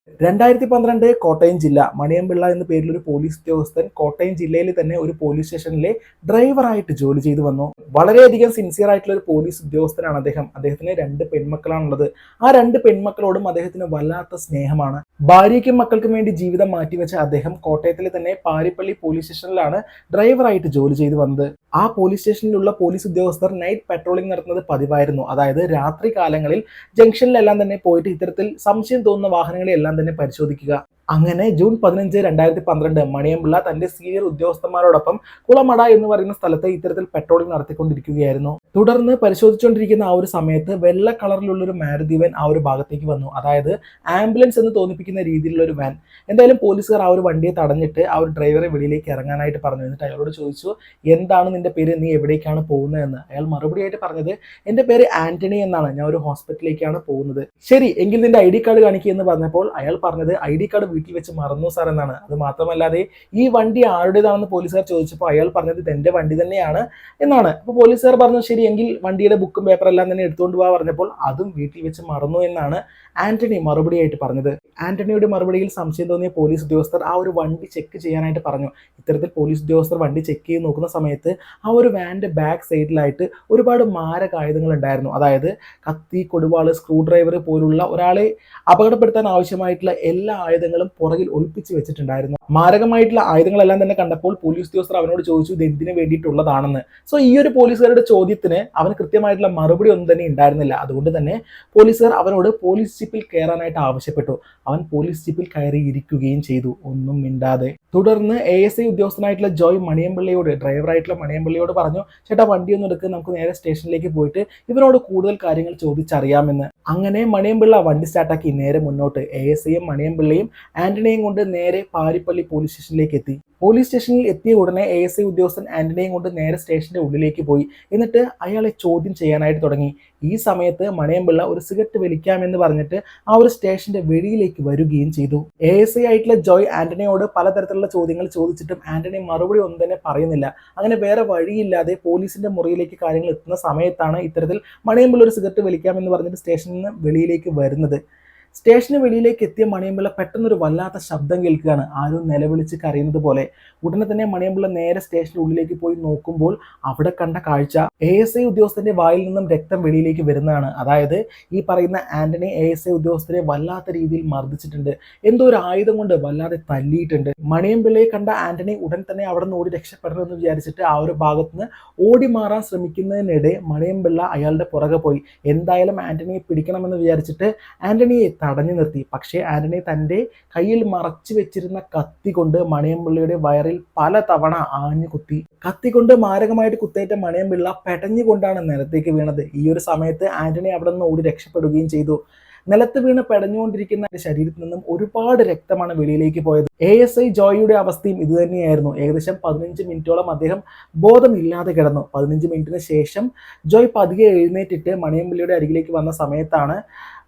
2012 കോട്ടയം ജില്ല മണിയമ്പിള്ള എന്ന പേരിൽ ഒരു പോലീസ് ഉദ്യോഗസ്ഥൻ കോട്ടയം ജില്ലയിൽ തന്നെ ഒരു പോലീസ് സ്റ്റേഷനിലെ ഡ്രൈവറായിട്ട് ജോലി ചെയ്തു വന്നു. വളരെയധികം സിൻസിയർ ആയിട്ടുള്ള ഒരു പോലീസ് ഉദ്യോഗസ്ഥനാണ് അദ്ദേഹം. അദ്ദേഹത്തിന് 2 പെൺമക്കളാണുള്ളത്. ആ 2 പെൺമക്കളോടും അദ്ദേഹത്തിന് വല്ലാത്ത സ്നേഹമാണ്. ഭാര്യയ്ക്കും മക്കൾക്കും വേണ്ടി ജീവിതം മാറ്റിവെച്ച അദ്ദേഹം കോട്ടയത്തിലെ തന്നെ പാരിപ്പള്ളി പോലീസ് സ്റ്റേഷനിലാണ് ഡ്രൈവറായിട്ട് ജോലി ചെയ്തു വന്നത്. ആ പോലീസ് സ്റ്റേഷനിലുള്ള പോലീസ് ഉദ്യോഗസ്ഥർ നൈറ്റ് പെട്രോളിംഗ് നടത്തുന്നത് പതിവായിരുന്നു. അതായത് രാത്രി കാലങ്ങളിൽ ജംഗ്ഷനിലെല്ലാം തന്നെ പോയിട്ട് ഇത്തരത്തിൽ സംശയം തോന്നുന്ന വാഹനങ്ങളെല്ലാം തന്നെ പരിശോധിക്കുക. അങ്ങനെ ജൂൺ 15, 2012 മണിയമ്പിള്ള തന്റെ സീനിയർ ഉദ്യോഗസ്ഥന്മാരോടൊപ്പം കുളമട എന്ന് പറയുന്ന സ്ഥലത്ത് ഇത്തരത്തിൽ പെട്രോളിംഗ് നടത്തിക്കൊണ്ടിരിക്കുകയായിരുന്നു. തുടർന്ന് പരിശോധിച്ചുകൊണ്ടിരിക്കുന്ന ആ ഒരു സമയത്ത് വെള്ള കളറിലുള്ള ഒരു മാരുതി വാൻ ആ ഒരു ഭാഗത്തേക്ക് വന്നു. അതായത് ആംബുലൻസ് എന്ന് തോന്നിപ്പിക്കുന്ന രീതിയിലുള്ള ഒരു വാൻ. എന്തായാലും പോലീസുകാർ ആ ഒരു വണ്ടിയെ തടഞ്ഞിട്ട് ആ ഒരു ഡ്രൈവറെ വെളിയിലേക്ക് ഇറങ്ങാനായിട്ട് പറഞ്ഞു. എന്നിട്ട് അയാളോട് ചോദിച്ചു, എന്താണ് നിന്റെ പേര്, നീ എവിടേക്കാണ് പോകുന്നതെന്ന്. അയാൾ മറുപടിയായിട്ട് പറഞ്ഞത്, എൻ്റെ പേര് ആന്റണി എന്നാണ്, ഞാൻ ഒരു ഹോസ്പിറ്റലിലേക്കാണ് പോകുന്നത്. ശരി, എങ്കിൽ നിന്റെ ID കാർഡ് കാണിക്കുക എന്ന് പറഞ്ഞപ്പോൾ അയാൾ പറഞ്ഞത് ID കാർഡ് വീട്ടിൽ വെച്ച് മറന്നു സാർ എന്നാണ്. അത് മാത്രമല്ലാതെ ഈ വണ്ടി ആരുടേതാണെന്ന് പോലീസുകാർ ചോദിച്ചപ്പോൾ അയാൾ പറഞ്ഞത് ഇത് എൻ്റെ വണ്ടി തന്നെയാണ് എന്നാണ്. അപ്പോൾ പോലീസുകാർ പറഞ്ഞു, ശരി എങ്കിൽ വണ്ടിയുടെ ബുക്കും പേപ്പറെല്ലാം തന്നെ എടുത്തുകൊണ്ട് പോകാൻ പറഞ്ഞപ്പോൾ അതും വീട്ടിൽ വെച്ച് മറന്നു എന്നാണ് ആന്റണി മറുപടിയായിട്ട് പറഞ്ഞത്. ആന്റണിയുടെ മറുപടിയിൽ സംശയം തോന്നിയ പോലീസ് ഉദ്യോഗസ്ഥർ ആ ഒരു വണ്ടി ചെക്ക് ചെയ്യാനായിട്ട് പറഞ്ഞു. ഇത്തരത്തിൽ പോലീസ് ഉദ്യോഗസ്ഥർ വണ്ടി ചെക്ക് ചെയ്ത് നോക്കുന്ന സമയത്ത് ആ ഒരു വാൻ്റെ ബാക്ക് സൈഡിലായിട്ട് ഒരുപാട് മാരകായുധങ്ങൾ ഉണ്ടായിരുന്നു. അതായത് കത്തി, കൊടുവാള്, സ്ക്രൂ ഡ്രൈവർ പോലുള്ള ഒരാളെ അപകടപ്പെടുത്താൻ ആവശ്യമായിട്ടുള്ള എല്ലാ ആയുധങ്ങളും പുറകിൽ ഒളിപ്പിച്ച് വെച്ചിട്ടുണ്ടായിരുന്നു. മാരകമായിട്ടുള്ള ആയുധങ്ങളെല്ലാം തന്നെ കണ്ടപ്പോൾ പോലീസ് ഉദ്യോഗസ്ഥർ അവനോട് ചോദിച്ചു ഇത് എന്തിനു വേണ്ടിയിട്ടുള്ളതാണെന്ന്. സോ ഈ ഒരു പോലീസുകാരുടെ ചോദ്യത്തിന് അവന് കൃത്യമായിട്ടുള്ള മറുപടി ഒന്നും തന്നെ ഉണ്ടായിരുന്നില്ല. അതുകൊണ്ട് തന്നെ പോലീസുകാർ അവനോട് പോലീസ് ജീപ്പിൽ കയറാനായിട്ട് ആവശ്യപ്പെട്ടു. അവൻ പോലീസ് ജീപ്പിൽ കയറിയിരിക്കുകയും ചെയ്തു, ഒന്നും മിണ്ടാതെ. തുടർന്ന് ASI ഉദ്യോഗസ്ഥനായിട്ടുള്ള ജോയ് മണിയമ്പിള്ളയോട്, ഡ്രൈവറായിട്ടുള്ള മണിയമ്പിള്ളയോട് പറഞ്ഞു, ചേട്ടാ വണ്ടി ഒന്നും എടുക്കുക, നമുക്ക് നേരെ സ്റ്റേഷനിലേക്ക് പോയിട്ട് ഇവനോട് കൂടുതൽ കാര്യങ്ങൾ ചോദിച്ചറിയാമെന്ന്. അങ്ങനെ മണിയമ്പിള്ള വണ്ടി സ്റ്റാർട്ടാക്കി നേരെ മുന്നോട്ട്. ASIയും മണിയമ്പിള്ളയും ആന്റണിയും കൊണ്ട് നേരെ പാരിപ്പള്ളി പോലീസ് സ്റ്റേഷനിലേക്ക് എത്തി. പോലീസ് സ്റ്റേഷനിൽ എത്തിയ ഉടനെ ASI ഉദ്യോഗസ്ഥൻ ആന്റണിയും കൊണ്ട് നേരെ സ്റ്റേഷന്റെ ഉള്ളിലേക്ക് പോയി. എന്നിട്ട് അയാളെ ചോദ്യം ചെയ്യാനായിട്ട് തുടങ്ങി. ഈ സമയത്ത് മണിയമ്പിള്ള ഒരു സിഗരറ്റ് വലിക്കാമെന്ന് പറഞ്ഞിട്ട് ആ ഒരു സ്റ്റേഷന്റെ വെളിയിലേക്ക് വരികയും ചെയ്തു. ASI ആയിട്ടുള്ള ജോയ് ആന്റണിയോട് പലതരത്തിലുള്ള ചോദ്യങ്ങൾ ചോദിച്ചിട്ടും ആന്റണി മറുപടി ഒന്നും തന്നെ പറയുന്നില്ല. അങ്ങനെ വേറെ വഴിയില്ലാതെ പോലീസിന്റെ മുറിയിലേക്ക് കാര്യങ്ങൾ എത്തുന്ന സമയത്താണ് ഇത്തരത്തിൽ മണിയമ്പിള്ള ഒരു സിഗരറ്റ് വലിക്കാമെന്ന് പറഞ്ഞിട്ട് സ്റ്റേഷനിൽ നിന്ന് വെളിയിലേക്ക് വരുന്നത്. സ്റ്റേഷന് വെളിയിലേക്ക് എത്തിയ മണിയമ്പിള്ള പെട്ടെന്നൊരു വല്ലാത്ത ശബ്ദം കേൾക്കുകയാണ്, ആരും നിലവിളിച്ച് കരയുന്നത് പോലെ. ഉടനെ തന്നെ മണിയമ്പിള്ള നേരെ സ്റ്റേഷന്റെ ഉള്ളിലേക്ക് പോയി നോക്കുമ്പോൾ അവിടെ കണ്ട കാഴ്ച ASI ഉദ്യോഗസ്ഥന്റെ വായിൽ നിന്നും രക്തം വെളിയിലേക്ക് വരുന്നതാണ്. അതായത് ഈ പറയുന്ന ആന്റണി ASI ഉദ്യോഗസ്ഥരെ വല്ലാത്ത രീതിയിൽ മർദ്ദിച്ചിട്ടുണ്ട്, എന്തോ ഒരു ആയുധം കൊണ്ട് വല്ലാതെ തല്ലിയിട്ടുണ്ട്. മണിയമ്പിള്ളയെ കണ്ട ആന്റണി ഉടൻ തന്നെ അവിടെ നിന്ന് ഓടി രക്ഷപ്പെടണമെന്ന് വിചാരിച്ചിട്ട് ആ ഒരു ഭാഗത്തുനിന്ന് ഓടി മാറാൻ ശ്രമിക്കുന്നതിനിടെ മണിയമ്പിള്ള അയാളുടെ പുറകെ പോയി. എന്തായാലും ആന്റണിയെ പിടിക്കണമെന്ന് വിചാരിച്ചിട്ട് ആന്റണിയെ തടഞ്ഞു നിർത്തി. പക്ഷേ ആന്റണി തൻ്റെ കയ്യിൽ മറച്ചു വെച്ചിരുന്ന കത്തി കൊണ്ട് മണിയമ്പിള്ളയുടെ വയറിൽ പല തവണ ആഞ്ഞു കുത്തി. കത്തി കൊണ്ട് മാരകമായിട്ട് കുത്തേറ്റ മണിയമ്പിള്ള പെടഞ്ഞുകൊണ്ടാണ് നിലത്തേക്ക് വീണത്. ഈ ഒരു സമയത്ത് ആന്റണി അവിടെ നിന്ന് ഓടി രക്ഷപ്പെടുകയും ചെയ്തു. നിലത്ത് വീണ് പെടഞ്ഞുകൊണ്ടിരിക്കുന്ന ശരീരത്തിൽ നിന്നും ഒരുപാട് രക്തമാണ് വെളിയിലേക്ക് പോയത്. ASI ജോയിയുടെ അവസ്ഥയും ഇത് തന്നെയായിരുന്നു. ഏകദേശം 15 മിനിറ്റോളം അദ്ദേഹം ബോധമില്ലാതെ കിടന്നു. 15 മിനിറ്റിന് ശേഷം ജോയ് പതിയെ എഴുന്നേറ്റിട്ട് മണിയമ്പിള്ളയുടെ അരികിലേക്ക് വന്ന സമയത്താണ്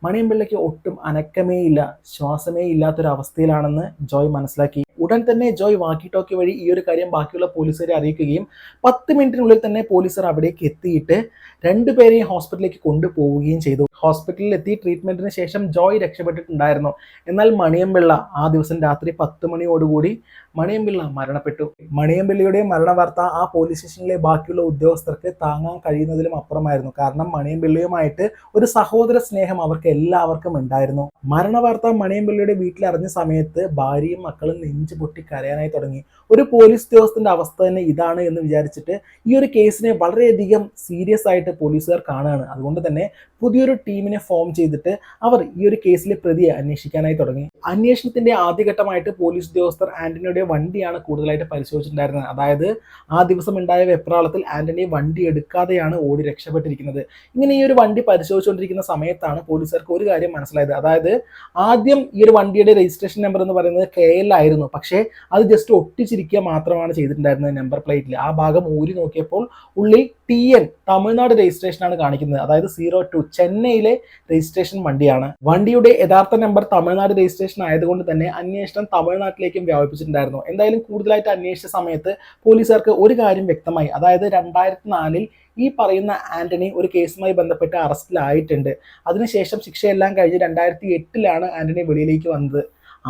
മണിയമ്പിള്ളയ്ക്ക് ഒട്ടും അനക്കമേ ഇല്ല, ശ്വാസമേ ഇല്ലാത്തൊരവസ്ഥയിലാണെന്ന് ജോയ് മനസ്സിലാക്കി. ഉടൻ തന്നെ ജോയ് വാക്കി ടോക്കി വഴി ഈ ഒരു കാര്യം ബാക്കിയുള്ള പോലീസുകാരെ അറിയിക്കുകയും 10 മിനിറ്റിനുള്ളിൽ തന്നെ പോലീസുകാർ അവിടേക്ക് എത്തിയിട്ട് 2 പേരെയും ഹോസ്പിറ്റലിലേക്ക് കൊണ്ടുപോവുകയും ചെയ്തു. ഹോസ്പിറ്റലിൽ എത്തി ട്രീറ്റ്മെന്റിന് ശേഷം ജോയ് രക്ഷപ്പെട്ടിട്ടുണ്ടായിരുന്നു. എന്നാൽ മണിയമ്പിള്ള ആ ദിവസം രാത്രി 10 മണിയോടുകൂടി മണിയമ്പിള്ള മരണപ്പെട്ടു. മണിയമ്പിള്ളയുടെ മരണവാർത്ത ആ പോലീസ് സ്റ്റേഷനിലെ ബാക്കിയുള്ള ഉദ്യോഗസ്ഥർക്ക് താങ്ങാൻ കഴിയുന്നതിലും അപ്പുറമായിരുന്നു. കാരണം മണിയമ്പിള്ളയുമായിട്ട് ഒരു സഹോദര സ്നേഹം അവർക്ക് എല്ലാവർക്കും ഉണ്ടായിരുന്നു. മരണവാർത്ത മണിയമ്പിള്ളയുടെ വീട്ടിൽ അറിഞ്ഞ സമയത്ത് ഭാര്യയും മക്കളും നെഞ്ചു പൊട്ടി കരയാനായി തുടങ്ങി. ഒരു പോലീസ് ഉദ്യോഗസ്ഥന്റെ അവസ്ഥ തന്നെ ഇതാണ് എന്ന് വിചാരിച്ചിട്ട് ഈ ഒരു കേസിനെ വളരെയധികം സീരിയസ് ആയിട്ട് പോലീസുകാർ കാണുകയാണ്. അതുകൊണ്ട് തന്നെ പുതിയൊരു ടീമിനെ ഫോം ചെയ്തിട്ട് അവർ ഈ ഒരു കേസിലെ പ്രതിയെ അന്വേഷിക്കാനായി തുടങ്ങി. അന്വേഷണത്തിന്റെ ആദ്യഘട്ടമായിട്ട് പോലീസ് ഉദ്യോഗസ്ഥർ ആന്റണിയുടെ വണ്ടിയാണ് കൂടുതലായിട്ട് പരിശോധിച്ചിട്ടുണ്ടായിരുന്നത്. അതായത് ആ ദിവസം ഉണ്ടായ വെപ്രാളത്തിൽ ആന്റണി വണ്ടി എടുക്കാതെയാണ് ഓടി രക്ഷപ്പെട്ടിരിക്കുന്നത്. ഇങ്ങനെ ഈ ഒരു വണ്ടി പരിശോധിച്ചുകൊണ്ടിരിക്കുന്ന സമയത്താണ് പോലീസുകാർക്ക് ഒരു കാര്യം മനസ്സിലായത്. അതായത് ആദ്യം ഈ ഒരു വണ്ടിയുടെ രജിസ്ട്രേഷൻ നമ്പർ എന്ന് പറയുന്നത് KL ആയിരുന്നു. പക്ഷേ അത് ജസ്റ്റ് ഒട്ടിച്ചിരിക്കുക മാത്രമാണ് ചെയ്തിട്ടുണ്ടായിരുന്നത് നമ്പർ പ്ലേറ്റിൽ. ആ ഭാഗം ഊരി നോക്കിയപ്പോൾ ഉള്ളിൽ T TN തമിഴ്നാട് രജിസ്ട്രേഷനാണ് കാണിക്കുന്നത്. അതായത് 02 ചെന്നൈയിലെ രജിസ്ട്രേഷൻ വണ്ടിയാണ്. വണ്ടിയുടെ യഥാർത്ഥ നമ്പർ തമിഴ്നാട് രജിസ്ട്രേഷൻ ആയതുകൊണ്ട് തന്നെ അന്വേഷണം തമിഴ്നാട്ടിലേക്കും വ്യാപിപ്പിച്ചിട്ടുണ്ടായിരുന്നു. എന്തായാലും കൂടുതലായിട്ട് അന്വേഷിച്ച സമയത്ത് പോലീസുകാർക്ക് ഒരു കാര്യം വ്യക്തമായി. അതായത് 2004 ഈ പറയുന്ന ആന്റണി ഒരു കേസുമായി ബന്ധപ്പെട്ട് അറസ്റ്റിലായിട്ടുണ്ട്. അതിനുശേഷം ശിക്ഷയെല്ലാം കഴിഞ്ഞ് 2008 ആന്റണി വെളിയിലേക്ക് വന്നത്.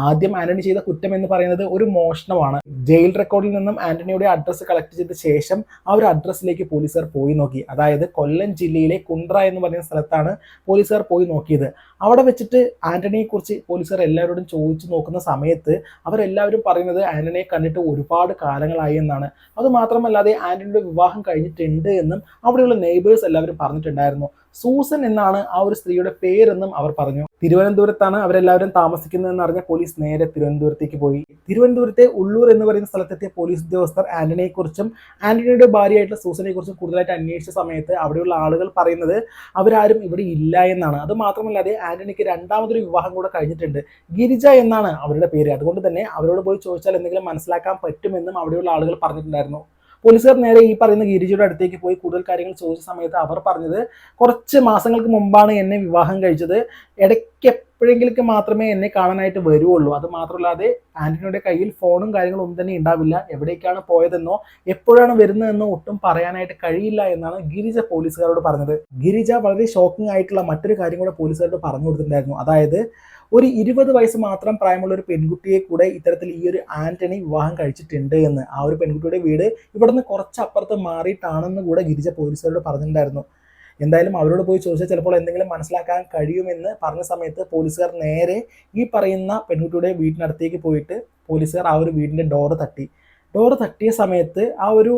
ആദ്യം ആന്റണി ചെയ്ത കുറ്റം എന്ന് പറയുന്നത് ഒരു മോഷണമാണ്. ജയിൽ റെക്കോർഡിൽ നിന്നും ആന്റണിയുടെ അഡ്രസ്സ് കളക്ട് ചെയ്ത ശേഷം ആ ഒരു അഡ്രസ്സിലേക്ക് പോലീസുകാർ പോയി നോക്കി. അതായത് കൊല്ലം ജില്ലയിലെ കുണ്ട്ര എന്ന് പറയുന്ന സ്ഥലത്താണ് പോലീസുകാർ പോയി നോക്കിയത്. അവിടെ വെച്ചിട്ട് ആന്റണിയെ കുറിച്ച് പോലീസുകാർ എല്ലാവരോടും ചോദിച്ചു നോക്കുന്ന സമയത്ത് അവരെല്ലാവരും പറയുന്നത് ആന്റണിയെ കണ്ടിട്ട് ഒരുപാട് കാലങ്ങളായി എന്നാണ്. അതുമാത്രമല്ലാതെ ആന്റണിയുടെ വിവാഹം കഴിഞ്ഞിട്ടുണ്ട് എന്നും അവിടെയുള്ള നെയ്ബേഴ്സ് എല്ലാവരും പറഞ്ഞിട്ടുണ്ടായിരുന്നു. സൂസൻ എന്നാണ് ആ ഒരു സ്ത്രീയുടെ പേരെന്നും അവർ പറഞ്ഞു. തിരുവനന്തപുരത്താണ് അവരെല്ലാവരും താമസിക്കുന്നതെന്ന് അറിഞ്ഞ പോലീസ് നേരെ തിരുവനന്തപുരത്തേക്ക് പോയി. തിരുവനന്തപുരത്തെ ഉള്ളൂർ എന്ന് പറയുന്ന സ്ഥലത്തെത്തിയ പോലീസ് ഉദ്യോഗസ്ഥർ ആന്റണിയെക്കുറിച്ചും ആന്റണിയുടെ ഭാര്യയായിട്ടുള്ള സൂസനെ കുറിച്ചും കൂടുതലായിട്ട് അന്വേഷിച്ച സമയത്ത് അവിടെയുള്ള ആളുകൾ പറയുന്നത് അവരാരും ഇവിടെ ഇല്ല എന്നാണ്. അത് മാത്രമല്ലാതെ ആന്റണിക്ക് രണ്ടാമതൊരു വിവാഹം കൂടെ കഴിഞ്ഞിട്ടുണ്ട്. ഗിരിജ എന്നാണ് അവരുടെ പേര്. അതുകൊണ്ട് തന്നെ അവരോട് പോയി ചോദിച്ചാൽ എന്തെങ്കിലും മനസ്സിലാക്കാൻ പറ്റുമെന്നും അവിടെയുള്ള ആളുകൾ പറഞ്ഞിട്ടുണ്ടായിരുന്നു. പോലീസുകാർ നേരെ ഈ പറയുന്ന ഗിരിജയുടെ അടുത്തേക്ക് പോയി കൂടുതൽ കാര്യങ്ങൾ ചോദിച്ച സമയത്ത് അവർ പറഞ്ഞത് കുറച്ച് മാസങ്ങൾക്ക് മുമ്പാണ് എന്നെ വിവാഹം കഴിച്ചത്. ഇടയ്ക്ക് എപ്പോഴെങ്കിലും മാത്രമേ എന്നെ കാണാനായിട്ട് വരുവുള്ളൂ. അത് മാത്രമല്ലാതെ ആന്റണിയുടെ കയ്യിൽ ഫോണും കാര്യങ്ങളും ഒന്നും തന്നെ ഉണ്ടാവില്ല. എവിടേക്കാണ് പോയതെന്നോ എപ്പോഴാണ് വരുന്നതെന്നോ ഒട്ടും പറയാനായിട്ട് കഴിയില്ല എന്നാണ് ഗിരിജ പോലീസുകാരോട് പറഞ്ഞത്. ഗിരിജ വളരെ ഷോക്കിംഗ് ആയിട്ടുള്ള മറ്റൊരു കാര്യം കൂടെ പോലീസുകാരോട് പറഞ്ഞു കൊടുത്തിട്ടുണ്ടായിരുന്നു. അതായത് ഒരു 20 വയസ്സ് മാത്രം പ്രായമുള്ള ഒരു പെൺകുട്ടിയെ കൂടെ ഇത്തരത്തിൽ ഈ ഒരു ആന്റണി വിവാഹം കഴിച്ചിട്ടുണ്ട് എന്ന്. ആ ഒരു പെൺകുട്ടിയുടെ വീട് ഇവിടുന്ന് കുറച്ചപ്പുറത്ത് മാറിയിട്ടാണെന്ന് കൂടെ ഗിരിജ പോലീസുകാരോട് പറഞ്ഞിട്ടുണ്ടായിരുന്നു. എന്തായാലും അവരോട് പോയി ചോദിച്ചാൽ ചിലപ്പോൾ എന്തെങ്കിലും മനസ്സിലാക്കാൻ കഴിയുമെന്ന് പറഞ്ഞ സമയത്ത് പോലീസുകാർ നേരെ ഈ പറയുന്ന പെൺകുട്ടിയുടെ വീടിനടുത്തേക്ക് പോയിട്ട് പോലീസുകാർ ആ ഒരു വീടിൻ്റെ ഡോറ് തട്ടിയ സമയത്ത് ആ ഒരു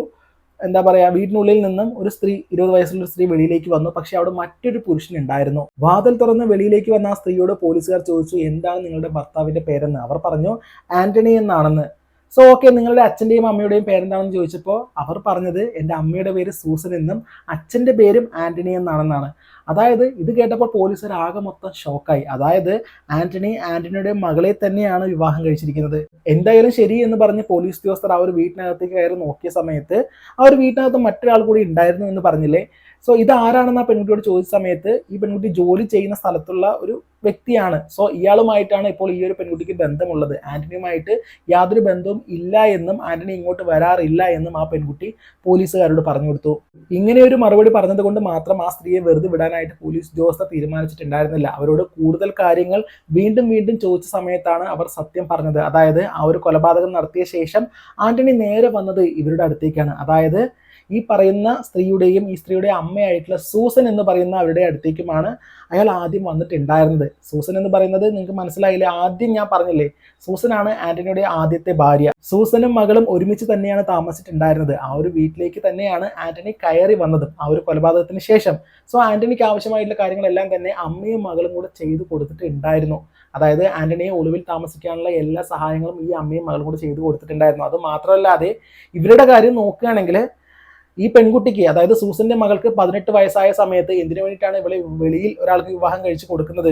വീടിനുള്ളിൽ നിന്നും ഒരു സ്ത്രീ 20 വയസ്സുള്ള ഒരു സ്ത്രീ വെളിയിലേക്ക് വന്നു. പക്ഷെ അവിടെ മറ്റൊരു പുരുഷൻ ഉണ്ടായിരുന്നു. വാതിൽ തുറന്ന് വെളിയിലേക്ക് വന്ന ആ സ്ത്രീയോട് പോലീസുകാർ ചോദിച്ചു, എന്താണ് നിങ്ങളുടെ ഭർത്താവിന്റെ പേരെന്ന്. അവർ പറഞ്ഞു ആന്റണി എന്നാണെന്ന്. സോ ഓക്കെ, നിങ്ങളുടെ അച്ഛൻ്റെയും അമ്മയുടെയും പേരെന്താണെന്ന് ചോദിച്ചപ്പോൾ അവർ പറഞ്ഞത് എൻ്റെ അമ്മയുടെ പേര് സൂസൻ എന്നും അച്ഛൻ്റെ പേരും ആന്റണി എന്നാണെന്നാണ്. അതായത് ഇത് കേട്ടപ്പോൾ പോലീസുകാർ ആകെ മൊത്തം ഷോക്കായി. അതായത് ആന്റണിയുടെ മകളെ തന്നെയാണ് വിവാഹം കഴിച്ചിരിക്കുന്നത്. എന്തായാലും ശരി എന്ന് പറഞ്ഞ് പോലീസ് ഉദ്യോഗസ്ഥർ ആ ഒരു വീട്ടിനകത്തേക്ക് കയറി നോക്കിയ സമയത്ത് ആ ഒരു വീട്ടിനകത്ത് മറ്റൊരാൾ കൂടി ഉണ്ടായിരുന്നു എന്ന് പറഞ്ഞില്ലേ. സോ ഇത് ആരാണെന്ന് ആ പെൺകുട്ടിയോട് ചോദിച്ച സമയത്ത് ഈ പെൺകുട്ടി ജോലി ചെയ്യുന്ന സ്ഥലത്തുള്ള ഒരു വ്യക്തിയാണ്. സോ ഇയാളുമായിട്ടാണ് ഇപ്പോൾ ഈ ഒരു പെൺകുട്ടിക്ക് ബന്ധമുള്ളത്. ആന്റണിയുമായിട്ട് യാതൊരു ബന്ധവും ഇല്ല എന്നും ആന്റണി ഇങ്ങോട്ട് വരാറില്ല എന്നും ആ പെൺകുട്ടി പോലീസുകാരോട് പറഞ്ഞു കൊടുത്തു. ഇങ്ങനെ ഒരു മറുപടി പറഞ്ഞത് കൊണ്ട് മാത്രം ആ സ്ത്രീയെ വെറുതെ വിടാനായിട്ട് പോലീസ് ഉദ്യോഗസ്ഥർ തീരുമാനിച്ചിട്ടുണ്ടായിരുന്നില്ല. അവരോട് കൂടുതൽ കാര്യങ്ങൾ വീണ്ടും ചോദിച്ച സമയത്താണ് അവർ സത്യം പറഞ്ഞത്. അതായത് ആ ഒരു കൊലപാതകം നടത്തിയ ശേഷം ആന്റണി നേരെ വന്നത് ഇവരുടെ അടുത്തേക്കാണ്. അതായത് ഈ പറയുന്ന സ്ത്രീയുടെയും ഈ സ്ത്രീയുടെ അമ്മയായിട്ടുള്ള സൂസൻ എന്ന് പറയുന്ന അവരുടെ അടുത്തേക്കുമാണ് അയാൾ ആദ്യം വന്നിട്ടുണ്ടായിരുന്നത്. സൂസൻ എന്ന് പറയുന്നത് നിങ്ങൾക്ക് മനസ്സിലായില്ലേ, ആദ്യം ഞാൻ പറഞ്ഞില്ലേ, സൂസനാണ് ആന്റണിയുടെ ആദ്യത്തെ ഭാര്യ. സൂസനും മകളും ഒരുമിച്ച് തന്നെയാണ് താമസിച്ചിട്ടുണ്ടായിരുന്നത്. ആ ഒരു വീട്ടിലേക്ക് തന്നെയാണ് ആന്റണി കയറി വന്നതും ആ ഒരു കൊലപാതകത്തിന് ശേഷം. സോ ആന്റണിക്ക് ആവശ്യമായിട്ടുള്ള കാര്യങ്ങളെല്ലാം തന്നെ അമ്മയും മകളും കൂടെ ചെയ്തു കൊടുത്തിട്ടുണ്ടായിരുന്നു. അതായത് ആന്റണിയെ ഒളിവിൽ താമസിക്കാനുള്ള എല്ലാ സഹായങ്ങളും ഈ അമ്മയും മകളും കൂടെ ചെയ്തു കൊടുത്തിട്ടുണ്ടായിരുന്നു. അത് മാത്രമല്ലാതെ ഇവരുടെ കാര്യം നോക്കുകയാണെങ്കിൽ ഈ പെൺകുട്ടിക്ക്, അതായത് സൂസന്റെ മകൾക്ക് 18 വയസ്സായ സമയത്ത് എന്തിനു വേണ്ടിയിട്ടാണ് ഇവളെ വെളിയിൽ ഒരാൾക്ക് വിവാഹം കഴിച്ചു കൊടുക്കുന്നത്,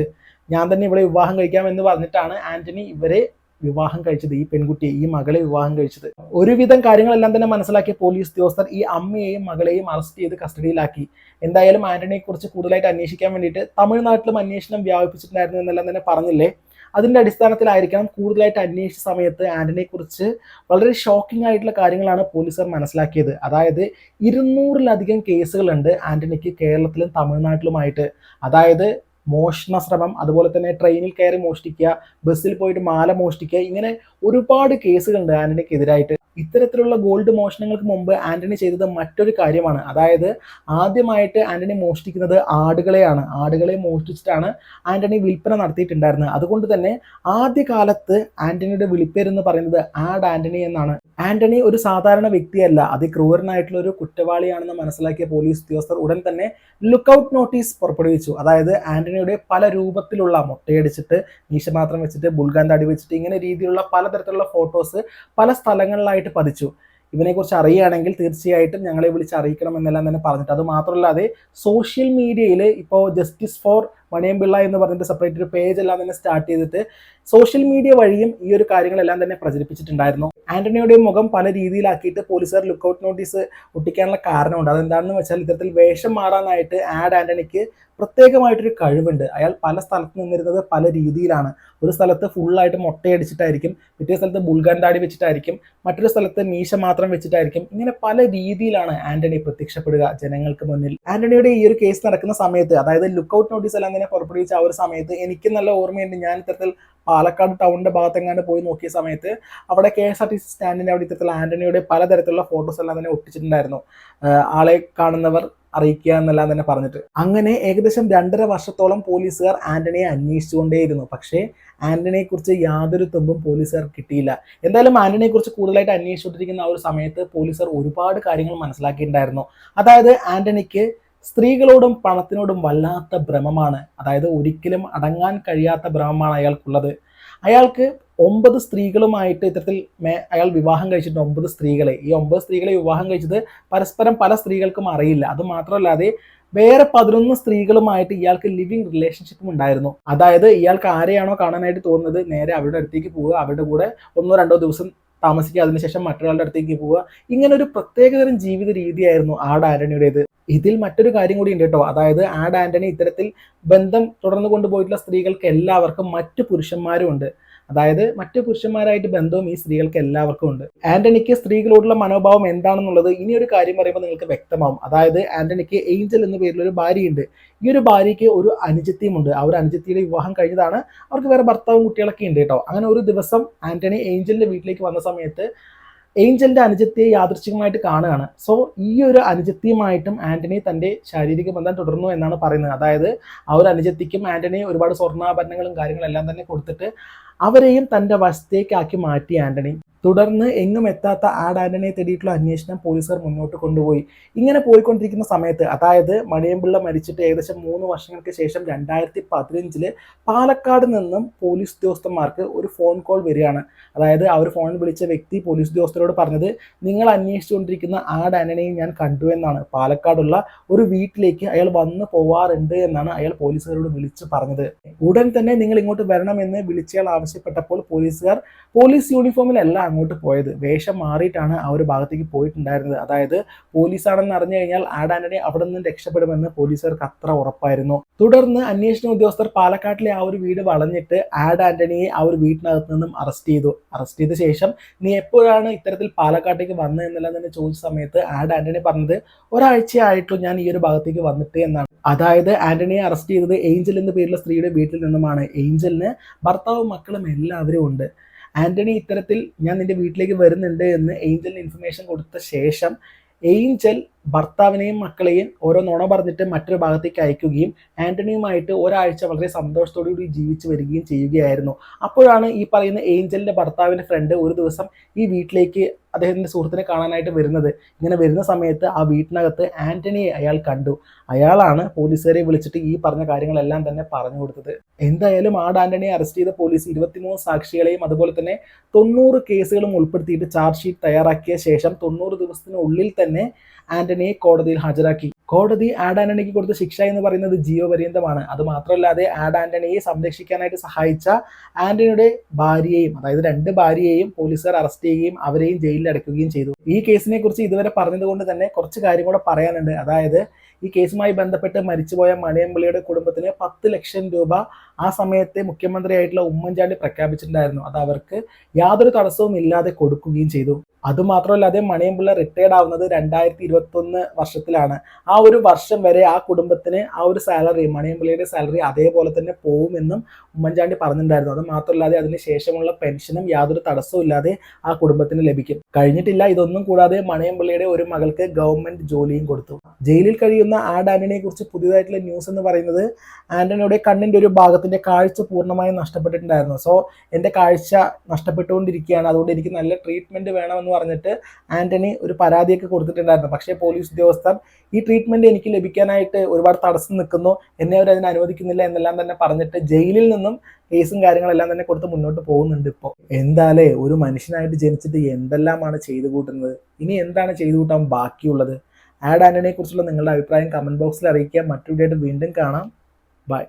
ഞാൻ തന്നെ ഇവളെ വിവാഹം കഴിക്കാമെന്ന് പറഞ്ഞിട്ടാണ് ആന്റണി ഇവരെ വിവാഹം കഴിച്ചത്, ഈ പെൺകുട്ടിയെ, ഈ മകളെ വിവാഹം കഴിച്ചത്. ഒരുവിധം കാര്യങ്ങളെല്ലാം തന്നെ മനസ്സിലാക്കിയ പോലീസ് ഉദ്യോഗസ്ഥർ ഈ അമ്മയെയും മകളെയും അറസ്റ്റ് ചെയ്ത് കസ്റ്റഡിയിലാക്കി. എന്തായാലും ആന്റണിയെ കുറിച്ച് കൂടുതലായിട്ട് അന്വേഷിക്കാൻ വേണ്ടിയിട്ട് തമിഴ്നാട്ടിലും അന്വേഷണം വ്യാപിപ്പിച്ചിട്ടുണ്ടായിരുന്നു എന്നെല്ലാം തന്നെ പറഞ്ഞില്ലേ. അതിൻ്റെ അടിസ്ഥാനത്തിലായിരിക്കണം കൂടുതലായിട്ട് അന്വേഷിച്ച സമയത്ത് ആന്റണിയെ കുറിച്ച് വളരെ ഷോക്കിംഗ് ആയിട്ടുള്ള കാര്യങ്ങളാണ് പോലീസുകാർ മനസ്സിലാക്കിയത്. അതായത് 200-ലധികം കേസുകളുണ്ട് ആന്റണിക്ക് കേരളത്തിലും തമിഴ്നാട്ടിലുമായിട്ട്. അതായത് മോഷണ ശ്രമം, അതുപോലെ തന്നെ ട്രെയിനിൽ കയറി മോഷ്ടിക്കുക, ബസ്സിൽ പോയിട്ട് മാല മോഷ്ടിക്കുക, ഇങ്ങനെ ഒരുപാട് കേസുകളുണ്ട് ആന്റണിക്കെതിരായിട്ട്. ഇത്തരത്തിലുള്ള ഗോൾഡ് മോഷണങ്ങൾക്ക് മുമ്പ് ആന്റണി ചെയ്തത് മറ്റൊരു കാര്യമാണ്. അതായത് ആദ്യമായിട്ട് ആന്റണി മോഷ്ടിക്കുന്നത് ആടുകളെയാണ്. ആടുകളെ മോഷ്ടിച്ചിട്ടാണ് ആന്റണി വിൽപ്പന നടത്തിയിട്ടുണ്ടായിരുന്നത്. അതുകൊണ്ട് തന്നെ ആദ്യകാലത്ത് ആന്റണിയുടെ വിളിപ്പേരെന്ന് പറയുന്നത് ആഡ് ആന്റണി എന്നാണ്. ആന്റണി ഒരു സാധാരണ വ്യക്തിയല്ല, അതിക്രൂരനായിട്ടുള്ള ഒരു കുറ്റവാളിയാണെന്ന് മനസ്സിലാക്കിയ പോലീസ് ഉദ്യോഗസ്ഥർ ഉടൻ തന്നെ ലുക്കൌട്ട് നോട്ടീസ് പുറപ്പെടുവിച്ചു. അതായത് ആന്റണിയുടെ പല രൂപത്തിലുള്ള മുട്ടയടിച്ചിട്ട്, മീശ മാത്രം വെച്ചിട്ട്, ബുൾഗാൻ തടി വെച്ചിട്ട്, ഇങ്ങനെ രീതിയിലുള്ള പലതരത്തിലുള്ള ഫോട്ടോസ് പല സ്ഥലങ്ങളിലായിട്ട് പതിച്ചു. ഇവനെക്കുറിച്ച് അറിയുകയാണെങ്കിൽ തീർച്ചയായിട്ടും ഞങ്ങളെ വിളിച്ച് അറിയിക്കണം എന്നെല്ലാം തന്നെ പറഞ്ഞിട്ട്. അത് മാത്രമല്ലാതെ സോഷ്യൽ മീഡിയയിൽ ഇപ്പോൾ ജസ്റ്റിസ് ഫോർ മണിയമ്പിള്ള എന്ന് പറഞ്ഞിട്ട് സെപ്പറേറ്റ് ഒരു പേജ് എല്ലാം തന്നെ സ്റ്റാർട്ട് ചെയ്തിട്ട് സോഷ്യൽ മീഡിയ വഴിയും ഈ ഒരു കാര്യങ്ങളെല്ലാം തന്നെ പ്രചരിപ്പിച്ചിട്ടുണ്ടായിരുന്നു. ആന്റണിയുടെ മുഖം പല രീതിയിലാക്കിയിട്ട് പോലീസുകാർ ലുക്കൌട്ട് നോട്ടീസ് ഒട്ടിക്കാനുള്ള കാരണമുണ്ട്. അതെന്താണെന്ന് വെച്ചാൽ ഇത്തരത്തിൽ വേഷം മാറാനായിട്ട് ആന്റണിക്ക് പ്രത്യേകമായിട്ടൊരു കഴിവുണ്ട്. അയാൾ പല സ്ഥലത്ത് നിന്നിരുന്നത് പല രീതിയിലാണ്. ഒരു സ്ഥലത്ത് ഫുള്ളായിട്ട് മൊട്ടയടിച്ചിട്ടായിരിക്കും, പിറ്റേ സ്ഥലത്ത് ബുൾഗൻ താടി വെച്ചിട്ടായിരിക്കും, മറ്റൊരു സ്ഥലത്ത് മീശ മാത്രം വെച്ചിട്ടായിരിക്കും. ഇങ്ങനെ പല രീതിയിലാണ് ആന്റണി പ്രത്യക്ഷപ്പെടുക ജനങ്ങൾക്ക് മുന്നിൽ. ആന്റണിയുടെ ഈ ഒരു കേസ് നടക്കുന്ന സമയത്ത്, അതായത് ലുക്കൌട്ട് നോട്ടീസ് എല്ലാം തന്നെ പുറപ്പെടുവിച്ച ആ ഒരു സമയത്ത് എനിക്ക് നല്ല ഓർമ്മയുണ്ട്. ഞാൻ ഇത്തരത്തിൽ പാലക്കാട് ടൗണിന്റെ ഭാഗത്തെങ്ങാണ്ട് പോയി നോക്കിയ സമയത്ത് അവിടെ KSRTC സ്റ്റാൻഡിന്റെ അവിടെ ഇത്തരത്തിൽ ആന്റണിയുടെ പലതരത്തിലുള്ള ഫോട്ടോസ് എല്ലാം തന്നെ ഒട്ടിച്ചിട്ടുണ്ടായിരുന്നു. ആളെ കാണുന്നവർ അറിയിക്കുക എന്നെല്ലാം തന്നെ പറഞ്ഞിട്ട്. അങ്ങനെ ഏകദേശം 2.5 വർഷത്തോളം പോലീസുകാർ ആന്റണിയെ അന്വേഷിച്ചുകൊണ്ടേയിരുന്നു. പക്ഷേ ആന്റണിയെ കുറിച്ച് യാതൊരു തുമ്പും പോലീസുകാർ കിട്ടിയില്ല. എന്തായാലും ആന്റണിയെ കുറിച്ച് കൂടുതലായിട്ട് അന്വേഷിച്ചുകൊണ്ടിരിക്കുന്ന ആ ഒരു സമയത്ത് പോലീസുകാർ ഒരുപാട് കാര്യങ്ങൾ മനസ്സിലാക്കിയിട്ടുണ്ടായിരുന്നു. അതായത് ആന്റണിക്ക് സ്ത്രീകളോടും പണത്തിനോടും വല്ലാത്ത ഭ്രമമാണ്. അതായത് ഒരിക്കലും അടങ്ങാൻ കഴിയാത്ത ഭ്രമമാണ് അയാൾക്കുള്ളത്. അയാൾക്ക് 9 സ്ത്രീകളുമായിട്ട് ഇത്തരത്തിൽ അയാൾ വിവാഹം കഴിച്ചിട്ട് 9 സ്ത്രീകളെ. ഈ 9 സ്ത്രീകളെ വിവാഹം കഴിച്ചത് പരസ്പരം പല സ്ത്രീകൾക്കും അറിയില്ല. അത് മാത്രമല്ലാതെ വേറെ 11 സ്ത്രീകളുമായിട്ട് ഇയാൾക്ക് ലിവിങ് റിലേഷൻഷിപ്പും ഉണ്ടായിരുന്നു. അതായത് ഇയാൾക്ക് ആരെയാണോ കാണാനായിട്ട് തോന്നുന്നത് നേരെ അവരുടെ അടുത്തേക്ക് പോവുക, അവരുടെ കൂടെ 1-2 ദിവസം താമസിക്കുക, അതിനുശേഷം മറ്റൊരാളുടെ അടുത്തേക്ക് പോവുക. ഇങ്ങനെ ഒരു പ്രത്യേകതരം ജീവിത രീതിയായിരുന്നു ആഡ് ആന്റണിയുടേത്. ഇതിൽ മറ്റൊരു കാര്യം കൂടി ഉണ്ട് കേട്ടോ. അതായത് ആഡ് ആന്റണി ഇത്തരത്തിൽ ബന്ധം തുടർന്നു കൊണ്ടുപോയിട്ടുള്ള സ്ത്രീകൾക്ക് എല്ലാവർക്കും മറ്റു പുരുഷന്മാരും ഉണ്ട്. അതായത് മറ്റു പുരുഷന്മാരായിട്ട് ബന്ധവും ഈ സ്ത്രീകൾക്ക് എല്ലാവർക്കും ഉണ്ട്. ആന്റണിക്ക് സ്ത്രീകളോടുള്ള മനോഭാവം എന്താണെന്നുള്ളത് ഇനി ഒരു കാര്യം പറയുമ്പോൾ നിങ്ങൾക്ക് വ്യക്തമാവും. അതായത് ആന്റണിക്ക് ഏഞ്ചൽ എന്ന പേരിൽ ഒരു ഭാര്യയുണ്ട്. ഈ ഒരു ഭാര്യയ്ക്ക് ഒരു അനുജത്തിയുമുണ്ട്. ആ ഒരു അനുജത്തിയുടെ വിവാഹം കഴിഞ്ഞതാണ്. അവർക്ക് വേറെ ഭർത്താവും കുട്ടികളൊക്കെ ഉണ്ട് കേട്ടോ. അങ്ങനെ ഒരു ദിവസം ആന്റണി ഏഞ്ചലിന്റെ വീട്ടിലേക്ക് വന്ന സമയത്ത് ഏഞ്ചലിന്റെ അനുജത്തിയെ യാദൃച്ഛികമായിട്ട് കാണുകയാണ്. സോ ഈ ഒരു അനുജത്തിയുമായിട്ടും ആന്റണി തന്റെ ശാരീരിക ബന്ധം തുടർന്നു എന്നാണ് പറയുന്നത്. അതായത് ആ ഒരു അനുജത്തിക്കും ആന്റണി ഒരുപാട് സ്വർണ്ണാഭരണങ്ങളും കാര്യങ്ങളെല്ലാം തന്നെ കൊടുത്തിട്ട് അവരെയും തന്റെ വശത്തേക്കാക്കി മാറ്റി ആന്റണി. തുടർന്ന് എങ്ങും എത്താത്ത ആഡ് ആന്റണിയെ തേടിയിട്ടുള്ള അന്വേഷണം പോലീസുകാർ മുന്നോട്ട് കൊണ്ടുപോയി. ഇങ്ങനെ പോയിക്കൊണ്ടിരിക്കുന്ന സമയത്ത്, അതായത് മണിയമ്പിള്ള മരിച്ചിട്ട് ഏകദേശം 3 വർഷങ്ങൾക്ക് ശേഷം 2015 പാലക്കാട് നിന്നും പോലീസ് ഉദ്യോഗസ്ഥന്മാർക്ക് ഒരു ഫോൺ കോൾ വരികയാണ്. അതായത് ആ ഒരു ഫോണിൽ വിളിച്ച വ്യക്തി പോലീസ് ഉദ്യോഗസ്ഥരോട് പറഞ്ഞത്, നിങ്ങൾ അന്വേഷിച്ചുകൊണ്ടിരിക്കുന്ന ആഡ് ആന്റണിയെ ഞാൻ കണ്ടു എന്നാണ്. പാലക്കാടുള്ള ഒരു വീട്ടിലേക്ക് അയാൾ വന്നു പോവാറുണ്ട് എന്നാണ് അയാൾ പോലീസുകാരോട് വിളിച്ച് പറഞ്ഞത്. ഉടൻ തന്നെ നിങ്ങൾ ഇങ്ങോട്ട് വരണമെന്ന് വിളിച്ചയാൾ ആവശ്യപ്പെട്ടപ്പോൾ പോലീസുകാർ പോലീസ് യൂണിഫോമിലല്ല അങ്ങോട്ട് പോയത്, വേഷം മാറിയിട്ടാണ് ആ ഒരു ഭാഗത്തേക്ക് പോയിട്ടുണ്ടായിരുന്നത്. അതായത് പോലീസാണെന്ന് അറിഞ്ഞു കഴിഞ്ഞാൽ ആഡ് ആന്റണി അവിടെ നിന്ന് രക്ഷപ്പെടുമെന്ന് പോലീസുകാർക്ക് അത്ര ഉറപ്പായിരുന്നു. തുടർന്ന് അന്വേഷണ ഉദ്യോഗസ്ഥർ പാലക്കാട്ടിലെ ആ ഒരു വീട് വളഞ്ഞിട്ട് ആഡ് ആന്റണിയെ ആ ഒരു വീട്ടിനകത്ത് നിന്നും അറസ്റ്റ് ചെയ്ത ശേഷം നീ എപ്പോഴാണ് ഇത്തരത്തിൽ പാലക്കാട്ടേക്ക് വന്നത് എന്നെല്ലാം തന്നെ ചോദിച്ച സമയത്ത് ആഡ് ആന്റണി പറഞ്ഞത്, ഒരാഴ്ചയായിട്ടും ഞാൻ ഈ ഒരു ഭാഗത്തേക്ക് വന്നിട്ട് എന്നാണ്. അതായത് ആന്റണിയെ അറസ്റ്റ് ചെയ്തത് ഏഞ്ചൽ എന്ന പേരുള്ള സ്ത്രീയുടെ വീട്ടിൽ നിന്നുമാണ്. ഏഞ്ചലിന് ഭർത്താവും മക്കളും എല്ലാവരും ഉണ്ട്. ആന്റണി ഇത്തരത്തിൽ ഞാൻ നിന്റെ വീട്ടിലേക്ക് വരുന്നുണ്ട് എന്ന് ഏഞ്ചലിന് ഇൻഫർമേഷൻ കൊടുത്ത ശേഷം ഏഞ്ചൽ ഭർത്താവിനെയും മക്കളെയും ഓരോ നുണ പറഞ്ഞിട്ട് മറ്റൊരു ഭാഗത്തേക്ക് അയക്കുകയും ആന്റണിയുമായിട്ട് ഒരാഴ്ച വളരെ സന്തോഷത്തോടു കൂടി ജീവിച്ചു വരികയും ചെയ്യുകയായിരുന്നു. അപ്പോഴാണ് ഈ പറയുന്ന ഏഞ്ചലിന്റെ ഭർത്താവിന്റെ ഫ്രണ്ട് ഒരു ദിവസം ഈ വീട്ടിലേക്ക് അദ്ദേഹത്തിന്റെ സുഹൃത്തിനെ കാണാനായിട്ട് വരുന്നത്. ഇങ്ങനെ വരുന്ന സമയത്ത് ആ വീട്ടിനകത്ത് ആന്റണിയെ അയാൾ കണ്ടു. അയാളാണ് പോലീസുകാരെ വിളിച്ചിട്ട് ഈ പറഞ്ഞ കാര്യങ്ങളെല്ലാം തന്നെ പറഞ്ഞു കൊടുത്തത്. എന്തായാലും ആഡ് ആന്റണിയെ അറസ്റ്റ് ചെയ്ത പോലീസ് 23 സാക്ഷികളെയും അതുപോലെ തന്നെ 90 കേസുകളും ഉൾപ്പെടുത്തിയിട്ട് ചാർജ് ഷീറ്റ് തയ്യാറാക്കിയ ശേഷം 90 ദിവസത്തിനുള്ളിൽ തന്നെ ആന്റണിയെ കോടതിയിൽ ഹാജരാക്കി. കോടതി ആഡ് ആന്റണിക്ക് കൊടുത്ത ശിക്ഷ എന്ന് പറയുന്നത് ജീവപര്യന്തമാണ്. അത് മാത്രമല്ലാതെ ആഡ് ആന്റണിയെ സംരക്ഷിക്കാനായിട്ട് സഹായിച്ച ആന്റണിയുടെ ഭാര്യയെയും, അതായത് 2 ഭാര്യയെയും പോലീസുകാർ അറസ്റ്റ് ചെയ്യുകയും അവരെയും ജയിലിൽ അടയ്ക്കുകയും ചെയ്തു. ഈ കേസിനെ കുറിച്ച് ഇതുവരെ പറഞ്ഞതുകൊണ്ട് തന്നെ കുറച്ച് കാര്യം കൂടെ പറയാനുണ്ട്. അതായത് ഈ കേസുമായി ബന്ധപ്പെട്ട് മരിച്ചുപോയ മണിയമ്പിള്ളയുടെ കുടുംബത്തിന് 10 ലക്ഷം രൂപ ആ സമയത്തെ മുഖ്യമന്ത്രിയായിട്ടുള്ള ഉമ്മൻചാണ്ടി പ്രഖ്യാപിച്ചിട്ടുണ്ടായിരുന്നു. അത് അവർക്ക് യാതൊരു തടസ്സവും ഇല്ലാതെ കൊടുക്കുകയും ചെയ്തു. അതുമാത്രമല്ലാതെ മണിയമ്പിള്ള റിട്ടയർഡ് ആവുന്നത് 2021 വർഷത്തിലാണ്. ആ ഒരു വർഷം വരെ ആ കുടുംബത്തിന് ആ ഒരു സാലറി, മണിയമ്പിള്ളയുടെ സാലറി അതേപോലെ തന്നെ പോകുമെന്നും ഉമ്മൻചാണ്ടി പറഞ്ഞിട്ടുണ്ടായിരുന്നു. അത് മാത്രമല്ലാതെ അതിന് ശേഷമുള്ള പെൻഷനും യാതൊരു തടസ്സവും ഇല്ലാതെ ആ കുടുംബത്തിന് ലഭിക്കും. കഴിഞ്ഞിട്ടില്ല. ഇതൊന്നും കൂടാതെ മണിയമ്പിള്ളയുടെ ഒരു മകൾക്ക് ഗവൺമെന്റ് ജോലിയും കൊടുത്തു. ജയിലിൽ കഴിയുന്ന ആഡ് ആന്റണിയെ കുറിച്ച് പുതിയതായിട്ടുള്ള ന്യൂസ് എന്ന് പറയുന്നത്, ആന്റണിയുടെ കണ്ണിന്റെ ഒരു ഭാഗത്തിന്റെ കാഴ്ച പൂർണ്ണമായും നഷ്ടപ്പെട്ടിട്ടുണ്ടായിരുന്നു. സോ എൻ്റെ കാഴ്ച നഷ്ടപ്പെട്ടുകൊണ്ടിരിക്കുകയാണ്, അതുകൊണ്ട് എനിക്ക് നല്ല ട്രീറ്റ്മെന്റ് വേണമെന്ന് പറഞ്ഞിട്ട് ആന്റണി ഒരു പരാതിയൊക്കെ കൊടുത്തിട്ടുണ്ടായിരുന്നു. പക്ഷേ പോലീസ് ഉദ്യോഗസ്ഥർ ഈ ട്രീറ്റ്മെന്റ് എനിക്ക് ലഭിക്കാനായിട്ട് ഒരുപാട് തടസ്സം നിൽക്കുന്നു, എന്നെ അവർ അതിന് അനുവദിക്കുന്നില്ല എന്നെല്ലാം തന്നെ പറഞ്ഞിട്ട് ജയിലിൽ നിന്നും കേസും കാര്യങ്ങളെല്ലാം തന്നെ കൊടുത്ത് മുന്നോട്ട് പോകുന്നുണ്ട്. ഇപ്പോൾ എന്തായാലേ ഒരു മനുഷ്യനായിട്ട് ജനിച്ചിട്ട് എന്തെല്ലാമാണ് ചെയ്തു കൂട്ടുന്നത്, ഇനി എന്താണ് ചെയ്തു കൂട്ടാൻ ബാക്കിയുള്ളത്? ആഡ് ആന്റണിയെ കുറിച്ചുള്ള നിങ്ങളുടെ അഭിപ്രായം കമന്റ് ബോക്സിൽ അറിയിക്കുക. മറ്റൊരു വീഡിയോ ആയിട്ട് വീണ്ടും കാണാം. ബൈ.